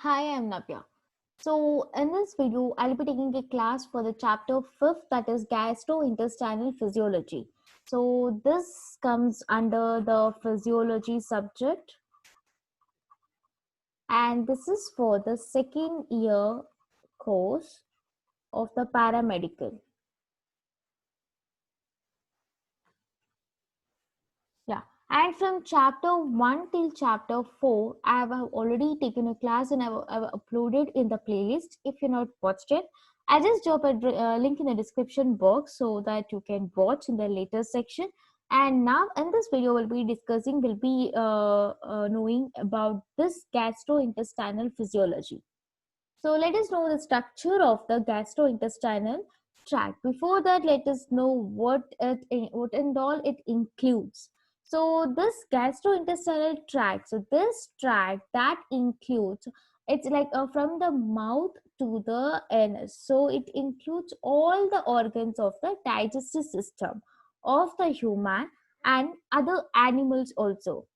Hi, I'm Navya. So, in this video, I'll be taking a class for the chapter 5th, that is gastrointestinal physiology. So, this comes under the physiology subject, and this is for the second year course of the paramedical. Yeah. And from chapter 1 till chapter 4, I have already taken a class and I've uploaded in the playlist. If you're not watched it, I just drop a link in the description box so that you can watch in the later section. And now in this video, we'll be knowing about this gastrointestinal physiology. So let us know the structure of the gastrointestinal tract. Before that, let us know what and all it includes. So this gastrointestinal tract, so this tract that includes, it's like from the mouth to the anus. So it includes all the organs of the digestive system of the human and other animals also.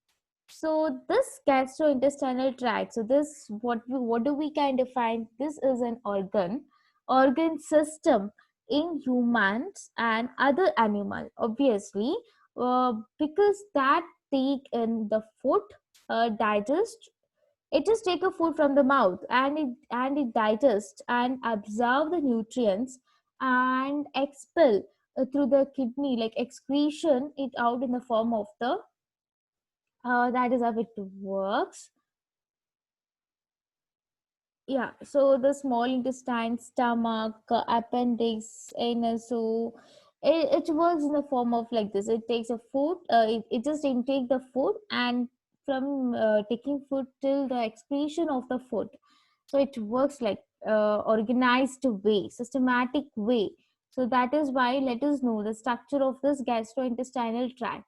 So this gastrointestinal tract, so this what do we kind of find? This is an organ system in humans and other animal. Obviously, because that take in the food, digest. It just take a food from the mouth and it digests and absorb the nutrients and expel through the kidney, like excretion it out in the form of the that is how it works. Yeah, so the small intestine, stomach, appendix, anus, so it works in the form of like this. It takes a food, it just intake the food, and from taking food till the excretion of the food. So it works like organized way, systematic way. So that is why let us know the structure of this gastrointestinal tract.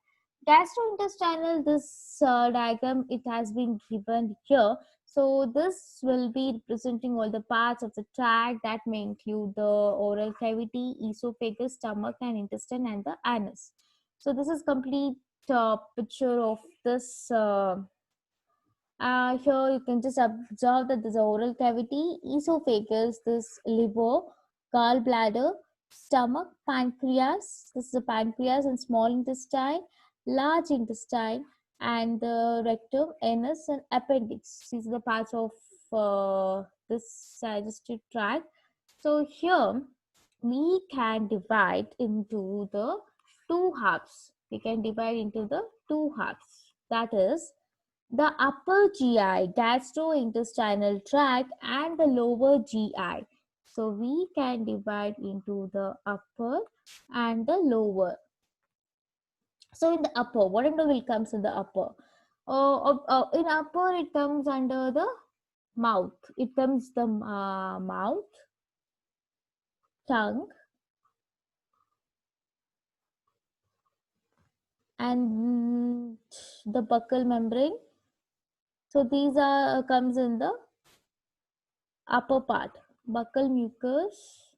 Gastrointestinal, this diagram, it has been given here. So this will be representing all the parts of the tract that may include the oral cavity, esophagus, stomach and intestine and the anus. So this is complete picture of this. Here you can just observe that there's a oral cavity, esophagus, this liver, gallbladder, stomach, pancreas. This is the pancreas and small intestine, large intestine, and the rectum, anus, and appendix. These are the parts of this digestive tract. So here we can divide into the two halves. We can divide into the two halves. That is the upper GI, gastrointestinal tract, and the lower GI. So we can divide into the upper and the lower. So in the upper, what and will comes in the upper? In upper, it comes under the mouth. It comes the mouth, tongue, and the buccal membrane. So these are comes in the upper part. Buccal mucus.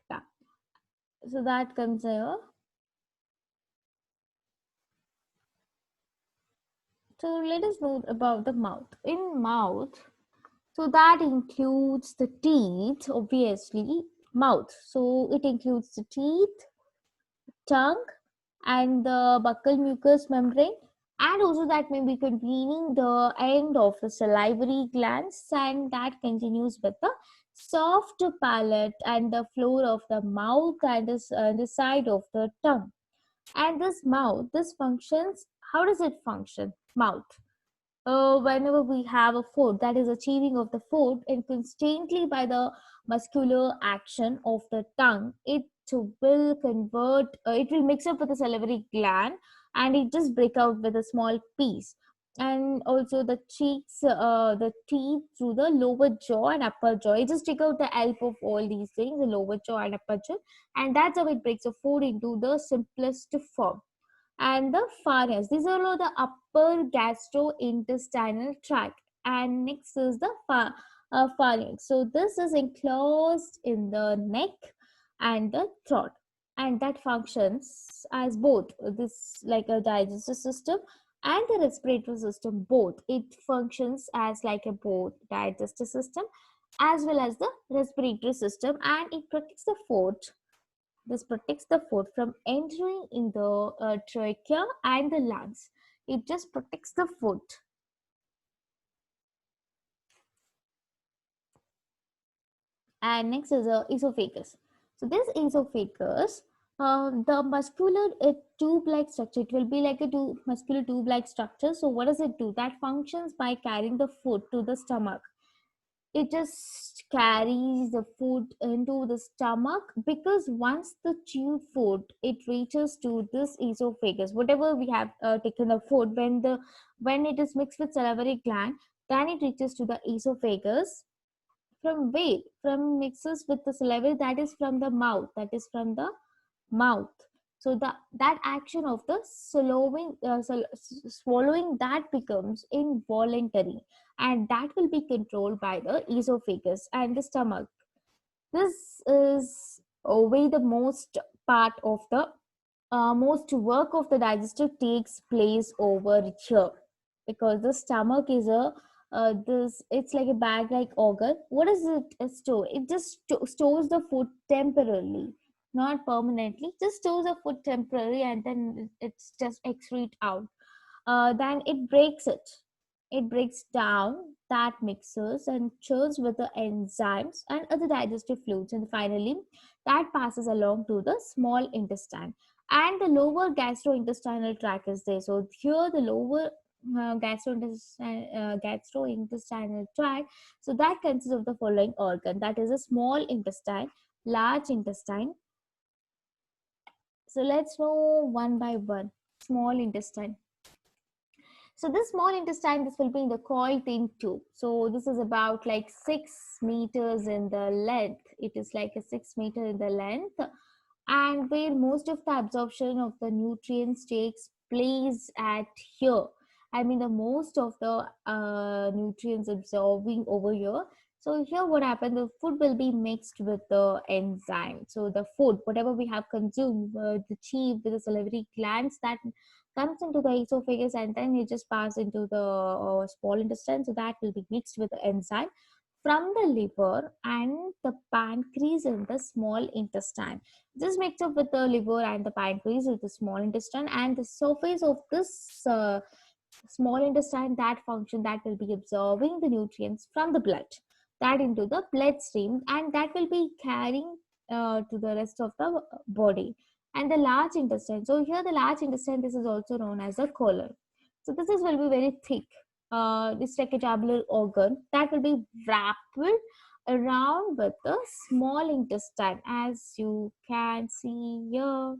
Yeah. So that comes here. So let us know about the mouth. In mouth, so that includes the teeth, obviously, mouth. So it includes the teeth, tongue, and the buccal mucous membrane, and also that may be containing the end of the salivary glands, and that continues with the soft palate and the floor of the mouth and the side of the tongue. And this mouth, this functions. How does it function? Mouth, whenever we have a food, that is achieving of the food, and constantly by the muscular action of the tongue, it will convert, it will mix up with the salivary gland, and it just break out with a small piece. And also the cheeks, the teeth through the lower jaw and upper jaw, it just take out the help of all these things, the lower jaw and upper jaw, and that's how it breaks the food into the simplest form. And the pharynx. These are all the upper gastrointestinal tract. And next is the pharynx. So this is enclosed in the neck and the throat, and that functions as both this like a digestive system and the respiratory system both. It functions as like a both digestive system as well as the respiratory system, and it protects the food. This protects the food from entering in the trachea and the lungs. It just protects the food. And next is the esophagus. So this esophagus, the muscular tube-like structure, it will be like a muscular tube-like structure. So what does it do? That functions by carrying the food to the stomach. It just carries the food into the stomach, because once the chewed food it reaches to this esophagus, whatever we have taken the food, when it is mixed with salivary gland, then it reaches to the esophagus. From where? From mixes with the saliva, that is from the mouth, mouth. So that action of the swallowing, that becomes involuntary, and that will be controlled by the esophagus and the stomach. This is way the most part of the most work of the digestive takes place over here, because the stomach is a this it's like a bag like organ. What does it store? It just stores the food temporarily, not permanently. Just stores the food temporarily, and then it's just excrete out. Then it breaks down that mixes and churns with the enzymes and other digestive fluids, and finally that passes along to the small intestine, and the lower gastrointestinal tract is there. So here the lower gastrointestinal tract, so that consists of the following organ, that is a small intestine, large intestine. So let's know one by one. Small intestine. So this small intestine, this will be in the coiled thin tube. So this is about like 6 meters in the length. It is like a 6 meter in the length, and where most of the absorption of the nutrients takes place at here. I mean, the most of the nutrients absorbing over here. So here what happened, the food will be mixed with the enzyme. So the food, whatever we have consumed, the cheese with the salivary glands, that comes into the esophagus, and then it just passes into the small intestine. So that will be mixed with the enzyme from the liver and the pancreas in the small intestine. This mixed up with the liver and the pancreas with the small intestine, and the surface of this small intestine, that function, that will be absorbing the nutrients from the blood, that into the bloodstream, and that will be carrying to the rest of the body. And the large intestine, so here the large intestine, this is also known as the colon. So this is will be very thick. It's like a tubular organ that will be wrapped around with the small intestine, as you can see here.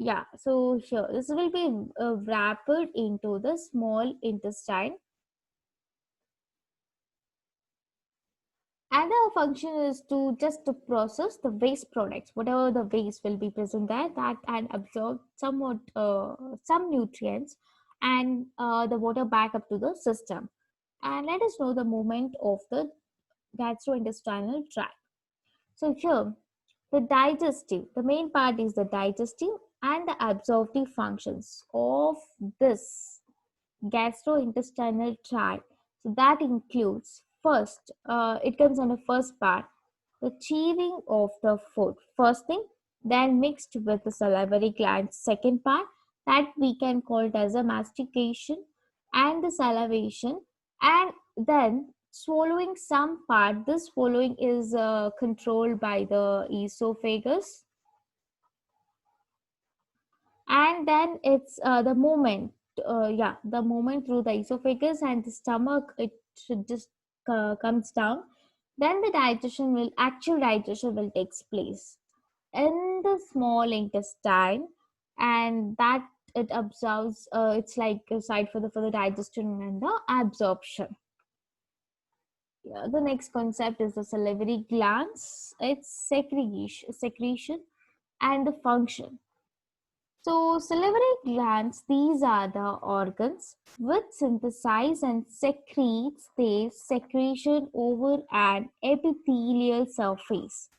Yeah, so here this will be wrapped into the small intestine, and the function is to just to process the waste products, whatever the waste will be present there, that and absorb somewhat some nutrients, and the water back up to the system. And let us know the movement of the gastrointestinal tract. So here, the main part is the digestive and the absorptive functions of this gastrointestinal tract. So that includes first, it comes on the first part, the chewing of the food. First thing, then mixed with the salivary glands. Second part, that we can call it as a mastication and the salivation, and then swallowing some part. This swallowing is controlled by the esophagus, and then it's the movement, the movement through the esophagus and the stomach, it should just comes down. Then the actual digestion will takes place in the small intestine, and that it absorbs, it's like a site for the digestion and the absorption. Yeah, the next concept is the salivary glands, its secretion and the function. So salivary glands, these are the organs which synthesize and secretes their secretion over an epithelial surface.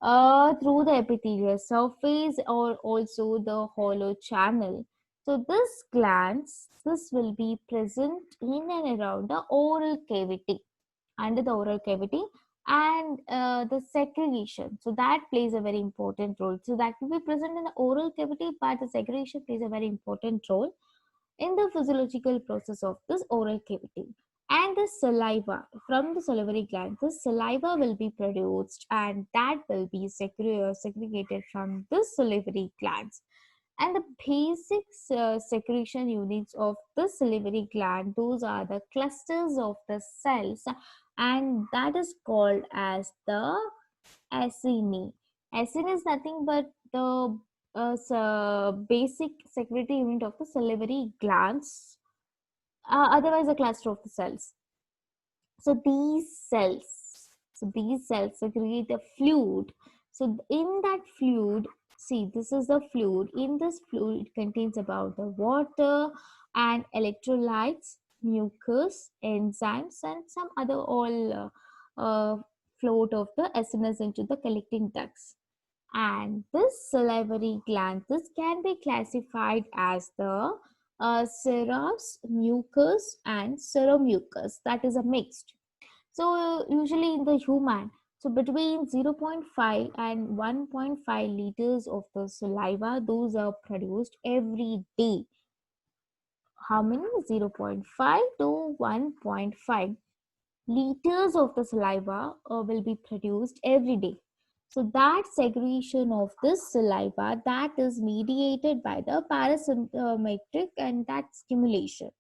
Through the epithelial surface or also the hollow channel. So this glands, this will be present in and around the oral cavity, under the oral cavity, and the segregation. So that plays a very important role. So that will be present in the oral cavity, but the segregation plays a very important role in the physiological process of this oral cavity. And the saliva, from the salivary gland, the saliva will be produced and that will be segregated from the salivary glands. And the basic secretion units of the salivary gland, those are the clusters of the cells, and that is called as the acini. Acini is nothing but the basic secretory unit of the salivary glands, otherwise a cluster of the cells. So these cells secrete a fluid. So in that fluid, see, this is the fluid. In this fluid, it contains about the water and electrolytes, mucus, enzymes, and some other all float of the acids into the collecting ducts. And this salivary gland, this can be classified as the serous mucus and seromucus, that is a mixed. So usually in the human, so between zero point 0.5 and 1.5 liters of the saliva, those are produced every day. How many? 0.5 to 1.5 liters of the saliva will be produced every day. So that segregation of this saliva, that is mediated by the parasympathetic and that stimulation.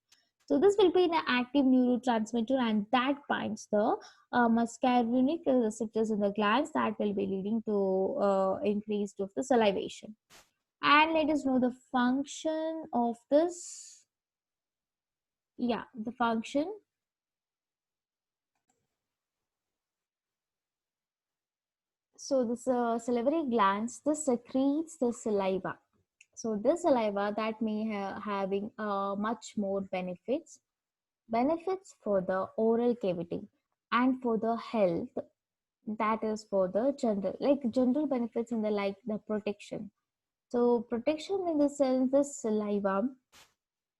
So this will be an active neurotransmitter and that binds the muscarinic receptors in the glands, that will be leading to increased of the salivation. And let us know the function of this. Yeah, the function. So this salivary glands, this secretes the saliva. So this saliva that may having much more benefits for the oral cavity and for the health, that is for the general, like general benefits in the, like the protection. So protection in the sense, the saliva,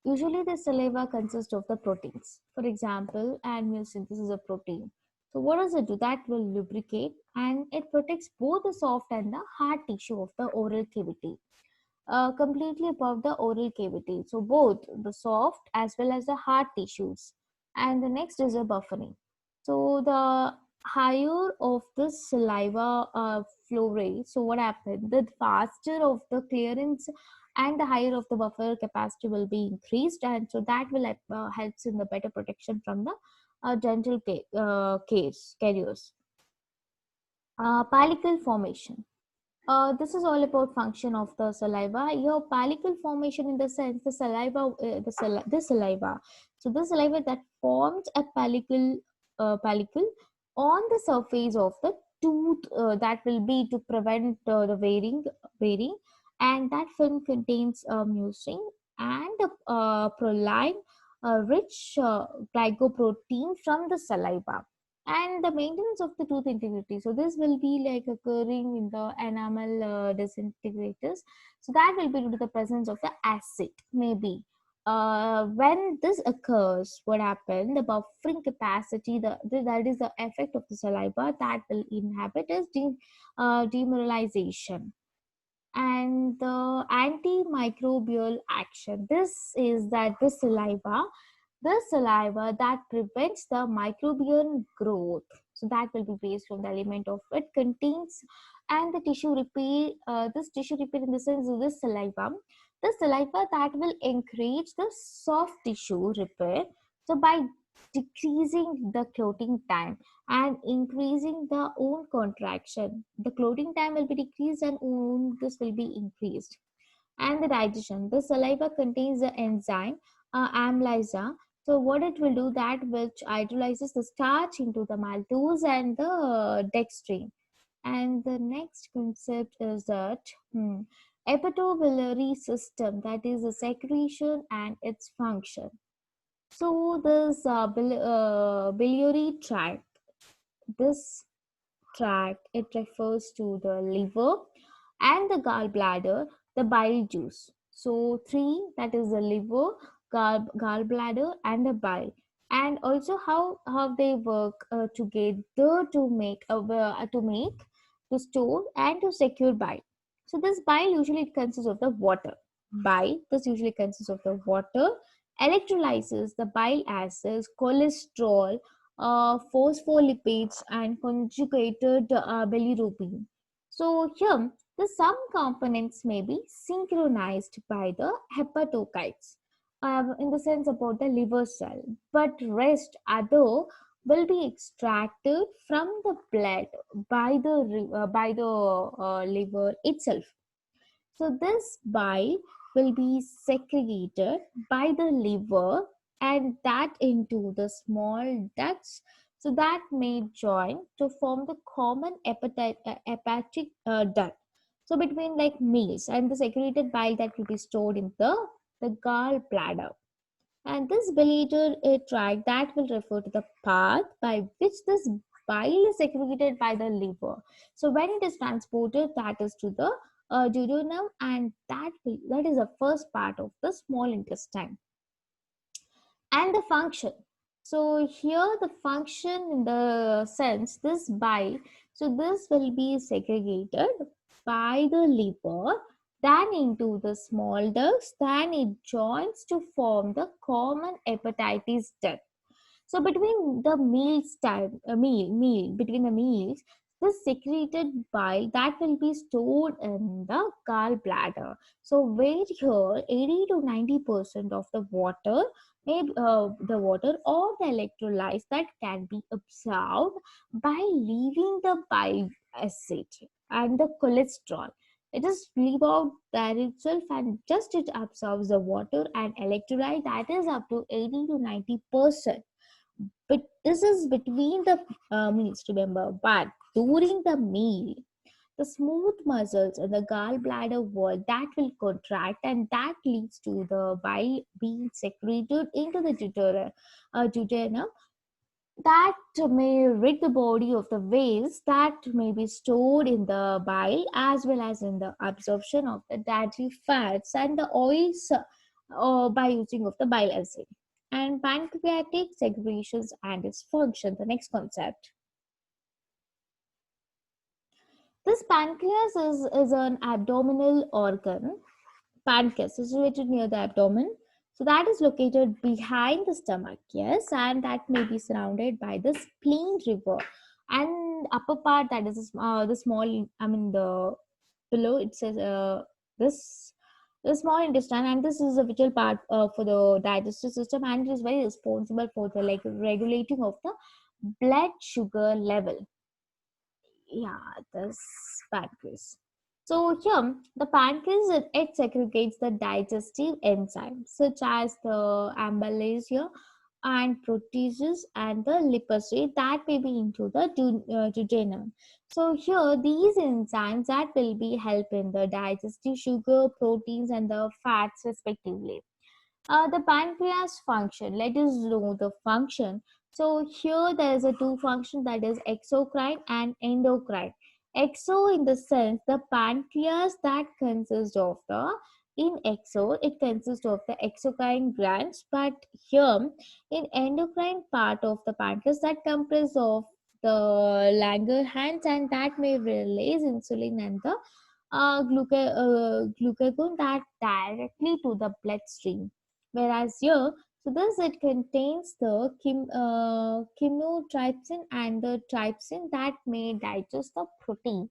usually the saliva consists of the proteins. For example, amniocentesis is a protein. So what does it do? That will lubricate and it protects both the soft and the hard tissue of the oral cavity, completely above the oral cavity. So both the soft as well as the hard tissues. And the next is a buffering. So the higher of the saliva flow rate, so what happened? The faster of the clearance and the higher of the buffer capacity will be increased, and so that will helps in the better protection from the dental case carriers. Pellicle formation. This is all about function of the saliva. Your pellicle formation, in the sense the saliva, the saliva. So the saliva that forms a pellicle on the surface of the tooth, that will be to prevent the wearing, and that film contains mucin and proline, rich glycoprotein from the saliva, and the maintenance of the tooth integrity. So this will be like occurring in the enamel disintegrators. So that will be due to the presence of the acid, maybe. When this occurs, what happens? The buffering capacity, that is the effect of the saliva that will inhibit is demineralization. And the antimicrobial action, this is that the saliva that prevents the microbial growth. So that will be based on the element of it contains, and the tissue repair. This tissue repair in the sense of the saliva that will encourage the soft tissue repair. So by decreasing the clotting time and increasing the wound contraction, the clotting time will be decreased and wound this will be increased. And the digestion, the saliva contains the enzyme amylase. So what it will do, that which hydrolyzes the starch into the maltose and the dextrine. And the next concept is that hepatobiliary system, that is the secretion and its function. So this biliary tract, this tract, it refers to the liver and the gallbladder, the bile juice. So three, that is the liver, gallbladder, and the bile. And also how they work together to make to store and to secure bile. So this bile usually consists of the water. Bile, this usually consists of the water, electrolysis, the bile acids, cholesterol, phospholipids, and conjugated bilirubin. So here, the some components may be synchronized by the hepatocytes, in the sense about the liver cell, but rest other will be extracted from the blood by the liver itself. So this bile will be secreted by the liver and that into the small ducts, so that may join to form the common hepatic duct. So between like meals and the secreted bile that will be stored in the gallbladder. And this biliary tract that will refer to the path by which this bile is secreted by the liver. So when it is transported, that is to the duodenum, and that is the first part of the small intestine. And the function. So here the function in the sense this bile, so this will be segregated by the liver, then into the small ducts, then it joins to form the common hepatitis duct. So between the meals time, meal between the meals, the secreted bile that will be stored in the gallbladder. So where here 80 to 90% of the water, maybe the water or the electrolytes that can be absorbed by leaving the bile acid and the cholesterol. It just leave out there itself and just it absorbs the water and electrolyte that is up to 80 to 90%. But this is between the meals, remember. But during the meal, the smooth muscles in the gallbladder wall that will contract, and that leads to the bile being secreted into the duodenum, that may rid the body of the waste that may be stored in the bile, as well as in the absorption of the dietary fats and the oils by using of the bile acid. And pancreatic secretions and its function, the next concept. This pancreas is an abdominal organ. Pancreas is situated near the abdomen. So that is located behind the stomach, yes, and that may be surrounded by the spleen river. And upper part, that is the small, I mean the below it says this the small intestine, and this is a vital part for the digestive system, and it is very responsible for the like regulating of the blood sugar level. Yeah, this pancreas. So here, the pancreas it segregates the digestive enzymes such as the amylase here and proteases and the lipases that may be into the duodenum. So here, these enzymes that will be help in the digestive sugar, proteins, and the fats respectively. The pancreas function. Let us know the function. So here there is a two function, that is exocrine and endocrine. Exo in the sense the pancreas that consists of the in exo it consists of the exocrine glands, but here in endocrine part of the pancreas that comprises of the Langerhans, and that may release insulin and the glucagon that directly to the bloodstream. Whereas here, so this it contains the chymotrypsin and the trypsin that may digest the protein.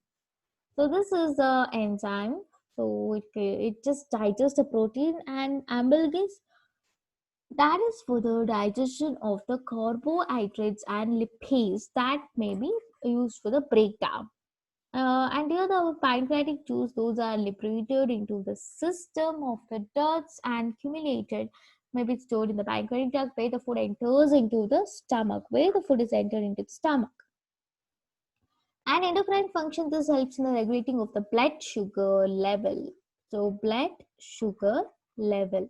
So this is the enzyme. So it just digests the protein, and amylase that is for the digestion of the carbohydrates and lipids that may be used for the breakdown. And here the pancreatic juice, those are liberated into the system of the ducts and accumulated, maybe stored in the pancreatic duct where the food enters into the stomach, where the food is entered into the stomach. And endocrine function, this helps in the regulating of the blood sugar level. So blood sugar level.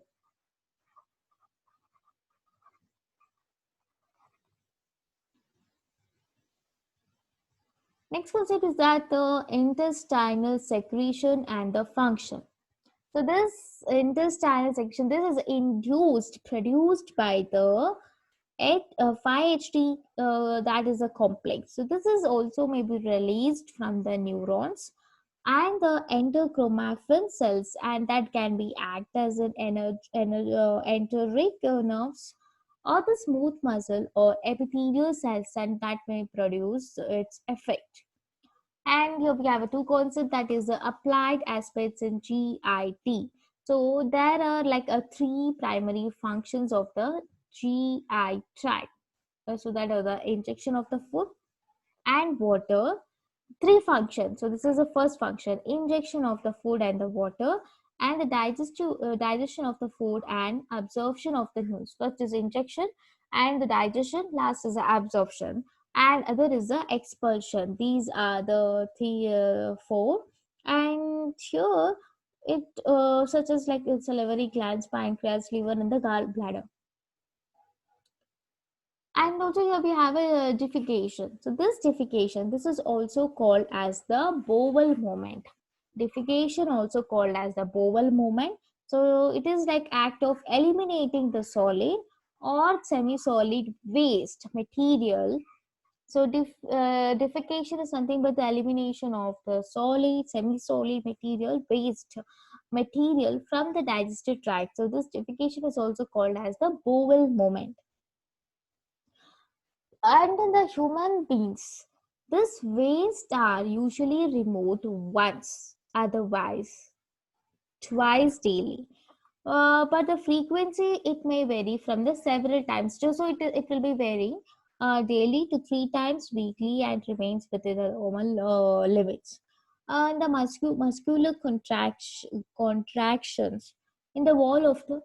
Next concept is that the intestinal secretion and the function. So this intestinal section, this is produced by the 5-HT, that is a complex. So this is also maybe released from the neurons and the endochromaffin cells, and that can be act as an enteric nerves or the smooth muscle or epithelial cells, and that may produce its effect. And here we have a two concept, that is the applied aspects in GIT. So there are like a three primary functions of the GI tract. So that are the injection of the food and water. Three functions. So this is the first function: injection of the food and the water, and the digestion of the food and absorption of the news. First is injection and the digestion, last is the absorption, and other is the expulsion. These are the three four. And here it such as like salivary glands, pancreas, liver, and the gallbladder. And also here we have a defecation. So this defecation, this is also called as the bowel movement. Defecation also called as the bowel movement. So it is like act of eliminating the solid or semi-solid waste material. So defecation is nothing but the elimination of the solid, semi-solid material, waste material from the digestive tract. So this defecation is also called as the bowel movement. And in the human beings, this waste are usually removed once, otherwise twice daily. But the frequency, it may vary from the several times. So it will be varying daily to 3 times weekly and remains within the normal limits. And the muscular contractions in the wall of the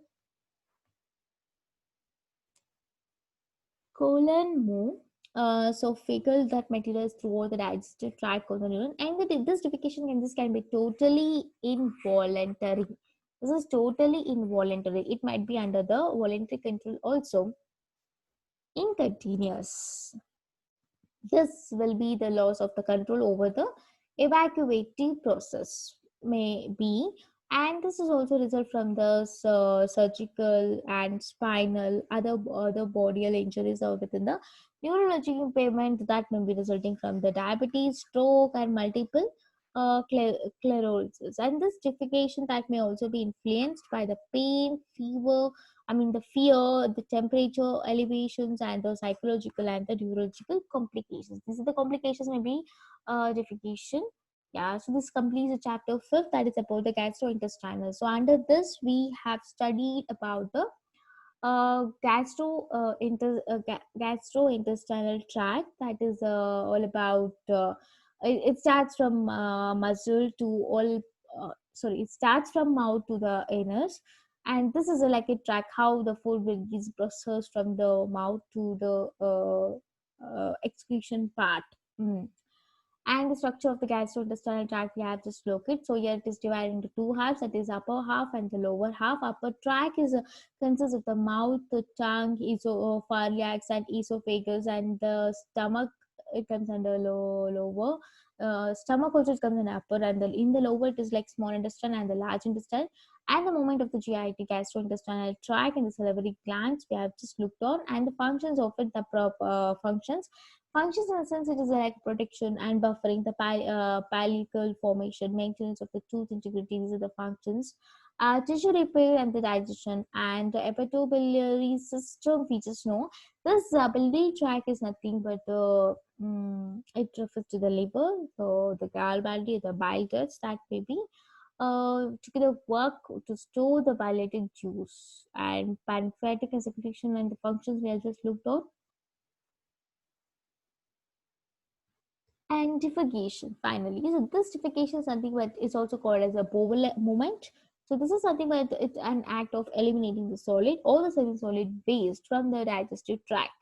colon move, so fecal that materials throughout the digestive tract of the neuron, and this defecation in this can be totally involuntary. This is totally involuntary. It might be under the voluntary control also. Incontinuous, this will be the loss of the control over the evacuative process may be, and this is also result from the surgical and spinal other bodial injuries or within the neurological impairment that may be resulting from the diabetes, stroke, and multiple sclerosis. And this defecation that may also be influenced by the pain, fever, the fear, the temperature elevations, and the psychological and the neurological complications. These are the complications, maybe defecation. Yeah, so this completes the chapter 5th, that is about the gastrointestinal. So under this, we have studied about the gastrointestinal tract, that is all about it starts from muscle to all it starts from mouth to the anus, and this is like a track how the food will be processed from the mouth to the excretion part. Mm. And the structure of the gastrointestinal tract we have just looked at. So here it is divided into two halves, that is upper half and the lower half. Upper tract is consists of the mouth, the tongue, esophagus and esophagus, and the stomach, it comes under lower. Stomach also comes in upper, and in the lower it is like small intestine and the large intestine. And the movement of the GIT, gastrointestinal tract, and the salivary glands we have just looked on, and the functions of it, the functions. Functions in a sense, it is like protection and buffering, the pellicle formation, maintenance of the tooth integrity. These are the functions. Tissue repair and the digestion, and the hepatobiliary system, we just know. This biliary tract is nothing but it refers to the liver, so the gallbladder, the bile ducts that may be together work to store the bilated juice, and pancreatic and secretion and the functions we have just looked on. And defecation, finally. So this defecation is something that is also called as a bowel movement. So this is something that it's an act of eliminating the solid or the semi-solid waste from the digestive tract.